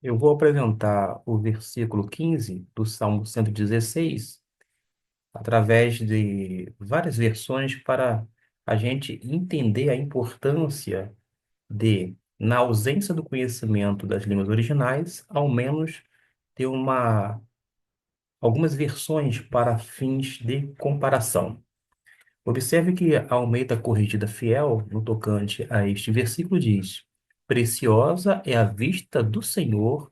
Eu vou apresentar o versículo 15 do Salmo 116 através de várias versões para a gente entender a importância de, na ausência do conhecimento das línguas originais, ao menos ter algumas versões para fins de comparação. Observe que a Almeida Corrigida Fiel, no tocante a este versículo, diz: Preciosa é a vista do Senhor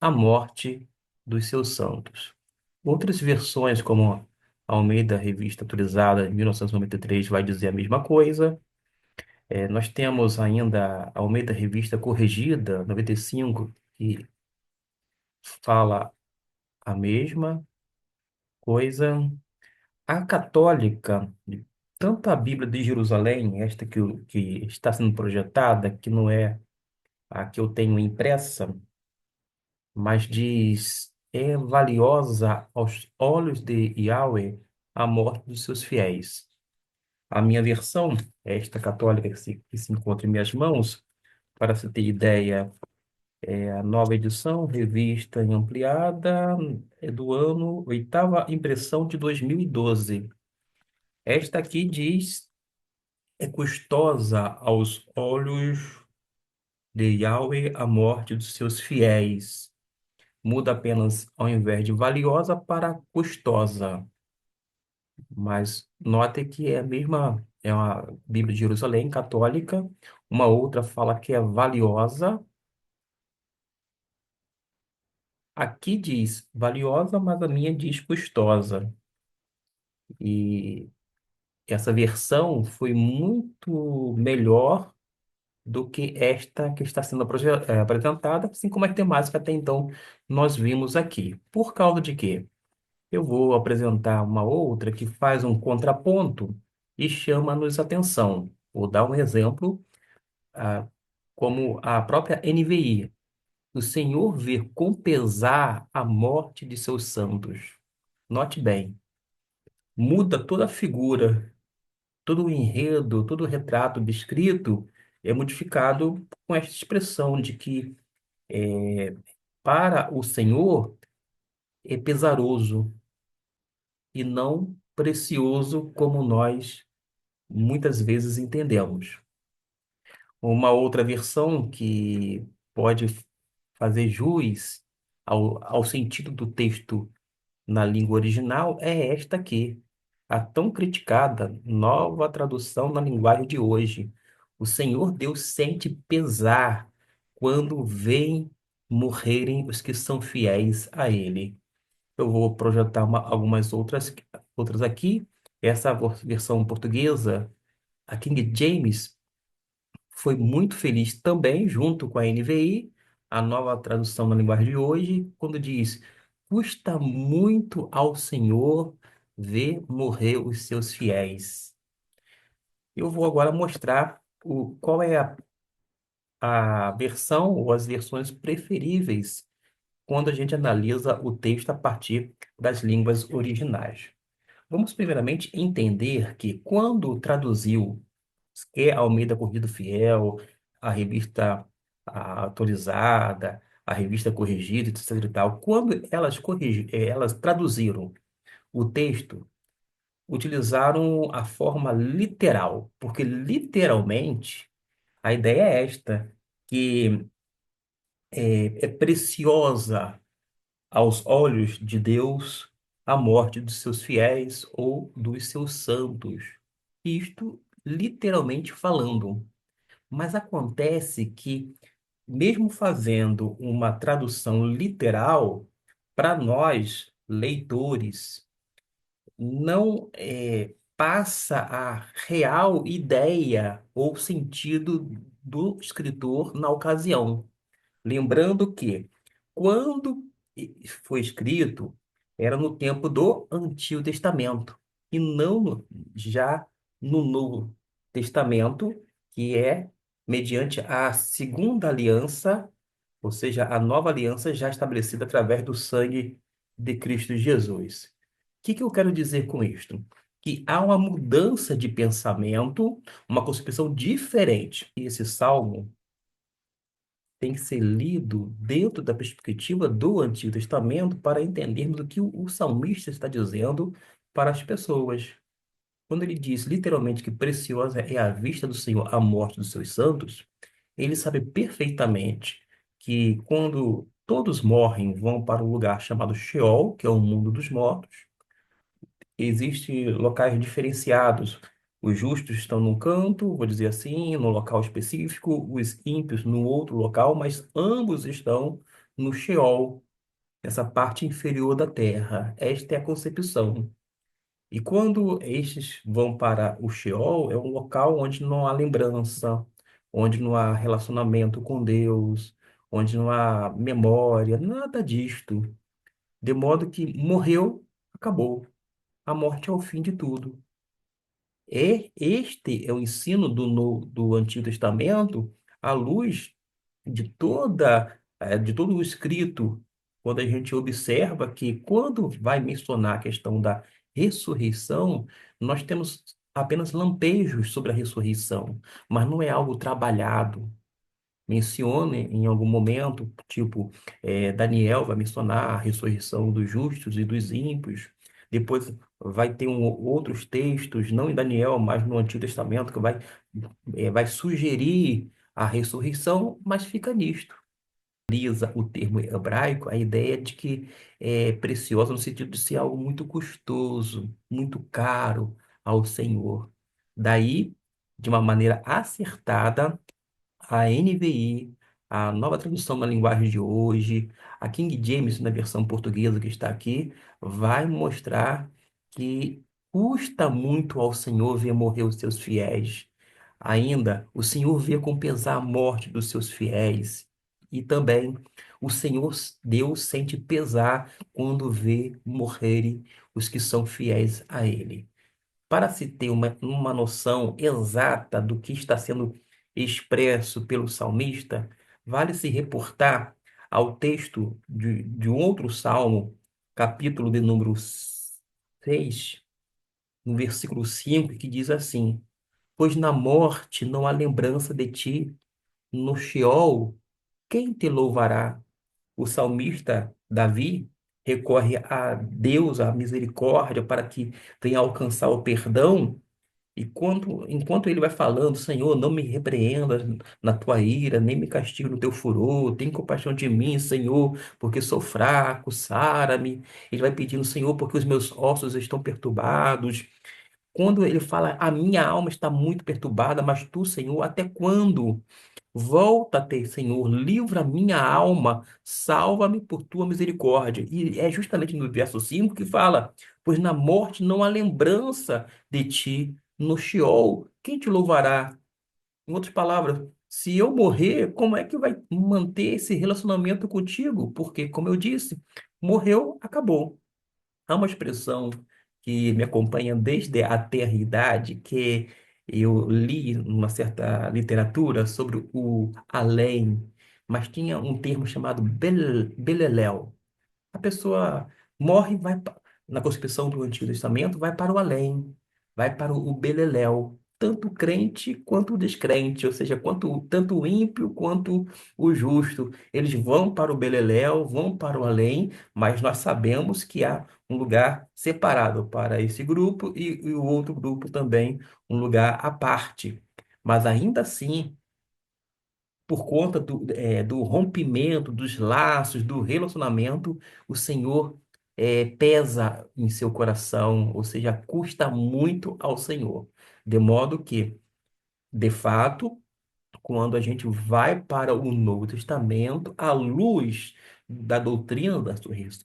a morte dos seus santos. Outras versões, como a Almeida Revista Atualizada, em 1993, vai dizer a mesma coisa. Nós temos ainda a Almeida Revista Corrigida, 95, que fala a mesma coisa. A católica, tanto a Bíblia de Jerusalém, esta que está sendo projetada, que não é a que eu tenho impressa, mas diz: é valiosa aos olhos de Yahweh a morte dos seus fiéis. A minha versão, esta católica que se encontra em minhas mãos, para se ter ideia, é a nova edição, revista e ampliada, é do ano, oitava impressão de 2012. Esta aqui diz: é custosa aos olhos de Yahweh a morte dos seus fiéis. Muda apenas ao invés de valiosa para custosa. Mas note que é a mesma, é uma Bíblia de Jerusalém católica. Uma outra fala que é valiosa. Aqui diz valiosa, mas a minha diz custosa. E essa versão foi muito melhor do que esta que está sendo apresentada, assim como a temática até então nós vimos aqui. Por causa de quê? Eu vou apresentar uma outra que faz um contraponto e chama-nos atenção. Vou dar um exemplo, ah, como a própria NVI. O Senhor vê com pesar a morte de seus santos. Note bem, muda toda a figura, todo o enredo, todo o retrato descrito é modificado com esta expressão de que para o Senhor é pesaroso e não precioso como nós muitas vezes entendemos. Uma outra versão que pode fazer jus ao sentido do texto na língua original é esta aqui, a tão criticada nova tradução na linguagem de hoje. O Senhor Deus sente pesar quando vêem morrerem os que são fiéis a Ele. Eu vou projetar algumas outras aqui. Essa versão portuguesa, a King James, foi muito feliz também, junto com a NVI, a nova tradução na linguagem de hoje, quando diz: custa muito ao Senhor ver morrer os seus fiéis. Eu vou agora mostrar qual é a versão ou as versões preferíveis quando a gente analisa o texto a partir das línguas originais. Vamos primeiramente entender que quando traduziu Almeida Corrido Fiel, a revista atualizada, a revista corrigida, etc. e tal, quando elas traduziram o texto, utilizaram a forma literal, porque literalmente a ideia é esta, que é preciosa aos olhos de Deus a morte dos seus fiéis ou dos seus santos. Isto literalmente falando. Mas acontece que, mesmo fazendo uma tradução literal, para nós, leitores, não passa a real ideia ou sentido do escritor na ocasião. Lembrando que, quando foi escrito, era no tempo do Antigo Testamento, e não já no Novo Testamento, que é mediante a segunda aliança, ou seja, a nova aliança já estabelecida através do sangue de Cristo Jesus. O que eu quero dizer com isto? Que há uma mudança de pensamento, uma concepção diferente. E esse salmo tem que ser lido dentro da perspectiva do Antigo Testamento para entendermos o que o salmista está dizendo para as pessoas. Quando ele diz literalmente que preciosa é a vista do Senhor a morte dos seus santos, ele sabe perfeitamente que quando todos morrem, vão para um lugar chamado Sheol, que é o mundo dos mortos. Existem locais diferenciados. Os justos estão num canto, vou dizer assim, num local específico, os ímpios num outro local, mas ambos estão no Sheol, essa parte inferior da terra. Esta é a concepção. E quando estes vão para o Sheol, é um local onde não há lembrança, onde não há relacionamento com Deus, onde não há memória, nada disto. De modo que morreu, acabou. A morte é o fim de tudo. Este é o ensino do Antigo Testamento à luz de todo o escrito, quando a gente observa que quando vai mencionar a questão da ressurreição, nós temos apenas lampejos sobre a ressurreição, mas não é algo trabalhado. Mencione em algum momento, tipo, Daniel vai mencionar a ressurreição dos justos e dos ímpios. Depois vai ter outros textos, não em Daniel, mas no Antigo Testamento, que vai sugerir a ressurreição, mas fica nisto. Utiliza o termo hebraico, a ideia de que é preciosa no sentido de ser algo muito custoso, muito caro ao Senhor. Daí, de uma maneira acertada, a NVI, a nova tradução na linguagem de hoje, a King James, na versão portuguesa que está aqui, vai mostrar que custa muito ao Senhor ver morrer os seus fiéis. Ainda, o Senhor vê com pesar a morte dos seus fiéis. E também o Senhor Deus sente pesar quando vê morrerem os que são fiéis a Ele. Para se ter uma noção exata do que está sendo expresso pelo salmista, vale se reportar ao texto de um outro salmo, capítulo de número 6, no versículo 5, que diz assim: Pois na morte não há lembrança de ti, no Sheol, quem te louvará? O salmista Davi recorre a Deus, à misericórdia, para que venha alcançar o perdão. E enquanto ele vai falando, Senhor, não me repreenda na tua ira, nem me castigue no teu furor, tem compaixão de mim, Senhor, porque sou fraco, sara-me. Ele vai pedindo, Senhor, porque os meus ossos estão perturbados. Quando ele fala, a minha alma está muito perturbada, mas tu, Senhor, até quando? Volta-te, Senhor, livra minha alma, salva-me por tua misericórdia. E é justamente no verso 5 que fala: Pois na morte não há lembrança de ti, no Sheol, quem te louvará? Em outras palavras, se eu morrer, como é que vai manter esse relacionamento contigo? Porque, como eu disse, morreu, acabou. Há uma expressão que me acompanha desde a tenridade, que eu li numa certa literatura sobre o além, mas tinha um termo chamado beleléu. A pessoa morre e na concepção do Antigo Testamento, vai para o além, vai para o beleléu, tanto o crente quanto o descrente, ou seja, tanto o ímpio quanto o justo. Eles vão para o beleléu, vão para o além, mas nós sabemos que há um lugar separado para esse grupo e o outro grupo também, um lugar à parte. Mas ainda assim, por conta do rompimento, dos laços, do relacionamento, o Senhor pesa em seu coração, ou seja, custa muito ao Senhor. De modo que, de fato, quando a gente vai para o Novo Testamento, à luz da doutrina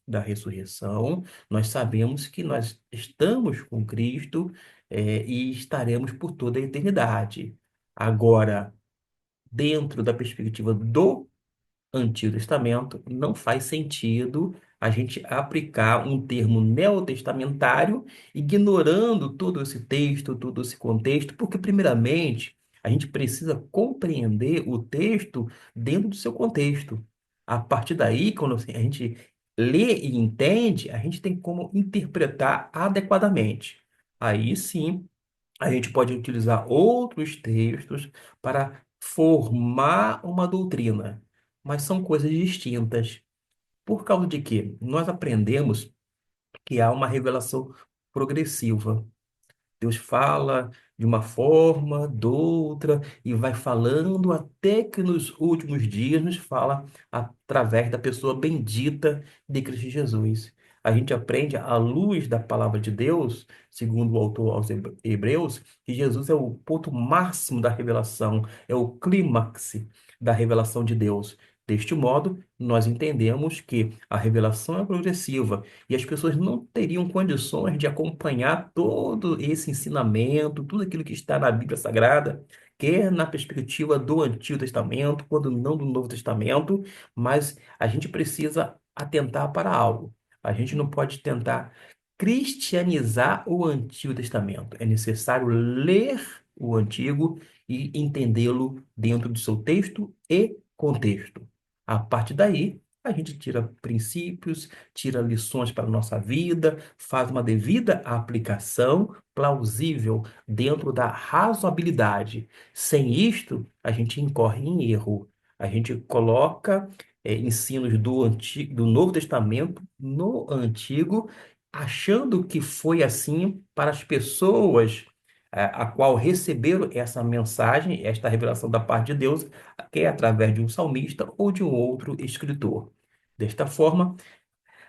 da ressurreição, nós sabemos que nós estamos com Cristo, e estaremos por toda a eternidade. Agora, dentro da perspectiva do Antigo Testamento, não faz sentido a gente aplicar um termo neotestamentário, ignorando todo esse texto, todo esse contexto, porque, primeiramente, a gente precisa compreender o texto dentro do seu contexto. A partir daí, quando a gente lê e entende, a gente tem como interpretar adequadamente. Aí sim a gente pode utilizar outros textos para formar uma doutrina. mas são coisas distintas. Por causa de quê? Nós aprendemos que há uma revelação progressiva. Deus fala de uma forma, de outra, e vai falando até que nos últimos dias nos fala através da pessoa bendita de Cristo Jesus. A gente aprende à luz da palavra de Deus, segundo o autor aos Hebreus, que Jesus é o ponto máximo da revelação, é o clímax da revelação de Deus. Deste modo, nós entendemos que a revelação é progressiva e as pessoas não teriam condições de acompanhar todo esse ensinamento, tudo aquilo que está na Bíblia Sagrada, quer na perspectiva do Antigo Testamento, quando não do Novo Testamento, mas a gente precisa atentar para algo. A gente não pode tentar cristianizar o Antigo Testamento. É necessário ler o Antigo e entendê-lo dentro do seu texto e contexto. A partir daí, a gente tira princípios, tira lições para a nossa vida, faz uma devida aplicação plausível dentro da razoabilidade. Sem isto, a gente incorre em erro. A gente coloca ensinos do Novo Testamento no Antigo, achando que foi assim para as pessoas a qual receberam essa mensagem, esta revelação da parte de Deus, que é através de um salmista ou de um outro escritor. Desta forma,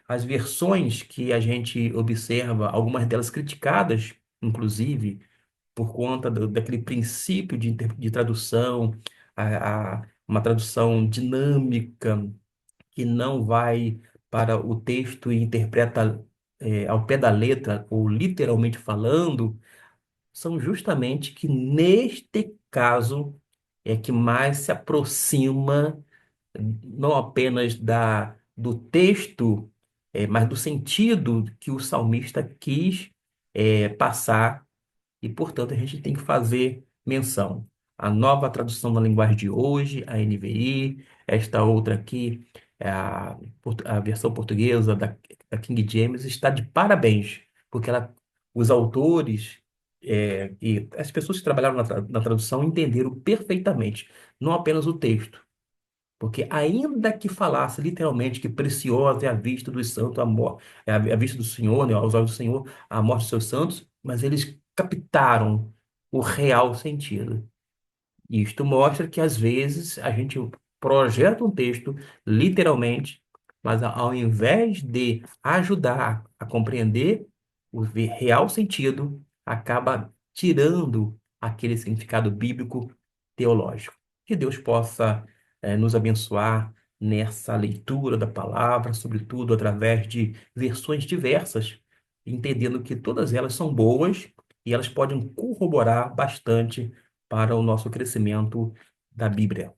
as versões que a gente observa, algumas delas criticadas, inclusive, por conta daquele princípio de tradução, uma tradução dinâmica, que não vai para o texto e interpreta ao pé da letra, ou literalmente falando, são justamente que, neste caso, é que mais se aproxima não apenas do texto, mas do sentido que o salmista quis passar, e, portanto, a gente tem que fazer menção. A nova tradução na linguagem de hoje, a NVI, esta outra aqui, a versão portuguesa da King James, está de parabéns, porque os autores e as pessoas que trabalharam na tradução entenderam perfeitamente, não apenas o texto, porque ainda que falasse literalmente que preciosa é a vista dos santos, a vista do Senhor, né, aos olhos do Senhor, a morte dos seus santos, mas eles captaram o real sentido. Isto mostra que, às vezes, a gente projeta um texto literalmente, mas ao invés de ajudar a compreender o real sentido, acaba tirando aquele significado bíblico teológico. Que Deus possa, nos abençoar nessa leitura da palavra, sobretudo através de versões diversas, entendendo que todas elas são boas e elas podem corroborar bastante para o nosso crescimento da Bíblia.